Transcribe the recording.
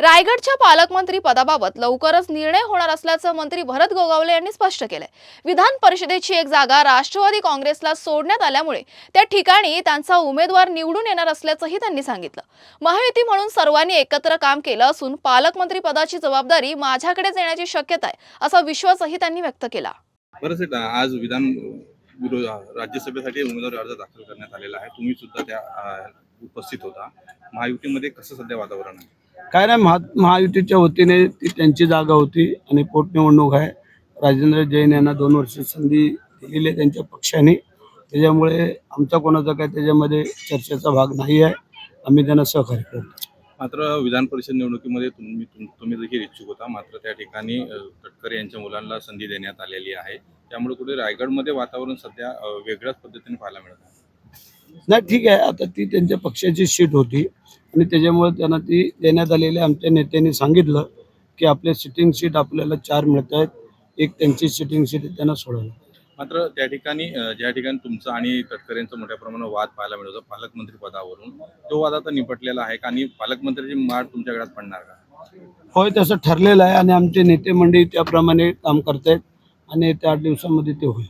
रायगडच्या पालकमंत्री पदाबाबत लवकरच निर्णय होणार असल्याचं मंत्री भरत गोगावले यांनी स्पष्ट केलंय। विधान परिषदेची एक जागा राष्ट्रवादी काँग्रेसला सोडण्यात आल्यामुळे त्या ठिकाणी त्यांचा उमेदवार निवडून येणार असल्याचंही त्यांनी सांगितलं। महायुती म्हणून सर्वांनी एकत्र काम केलं असून पालकमंत्री पदाची जबाबदारी माझ्याकडेच येण्याची शक्यता आहे असा विश्वासही त्यांनी व्यक्त केला। बरं, आज राज्यसभेसाठी उमेदवारी अर्ज दाखल करण्यात आलेला आहे। तुम्ही सुद्धा त्या उपस्थित होता। महायुतीमध्ये कसं सध्या वातावरण आहे? काय नाही, महायुतीच्या वतीने ती त्यांची जागा होती आणि पोटनिवडणूक आहे। राजेंद्र जैन यांना 2 वर्ष संधी दिलेली आहे त्यांच्या पक्षाने, त्याच्यामुळे आमचा कोणाचा काय त्याच्यामध्ये चर्चेचा भाग नाही आहे। आम्ही त्यांना सहकार्य करतो। मात्र विधान परिषद निवडणुकीमध्ये तुम्ही देखील इच्छुक होता, मात्र त्या ठिकाणी तटकरे यांच्या मुलांना संधी देण्यात आलेली आहे। त्यामुळे कुठे रायगडमध्ये वातावरण सध्या वेगळ्याच पद्धतीने पाहायला मिळत आहे। नाही, ठीक आहे, आता ती त्यांच्या पक्षाची सीट होती आणि त्याच्यामुळे त्यांना ती देण्यात आलेली। आमच्या नेत्यांनी सांगितलं की आपले सिटिंग सीट आपल्याला 4 मिळत आहेत, एक त्यांची सिटिंग सीट त्यांना सोडवलं। मात्र त्या ठिकाणी ज्या ठिकाणी तुमचं आणि तटकरेंचा मोठ्या प्रमाणावर वाद पाहायला मिळत होता पालकमंत्री पदावरून, तो वाद आता निपटलेला आहे आणि पालकमंत्र्याची माळ तुमच्या गळ्यात पडणार का? होय, तसं ठरलेलं आहे आणि आमचे नेते मंडळी त्याप्रमाणे काम करतायत आणि येत्या 8 दिवसांमध्ये ते होईल।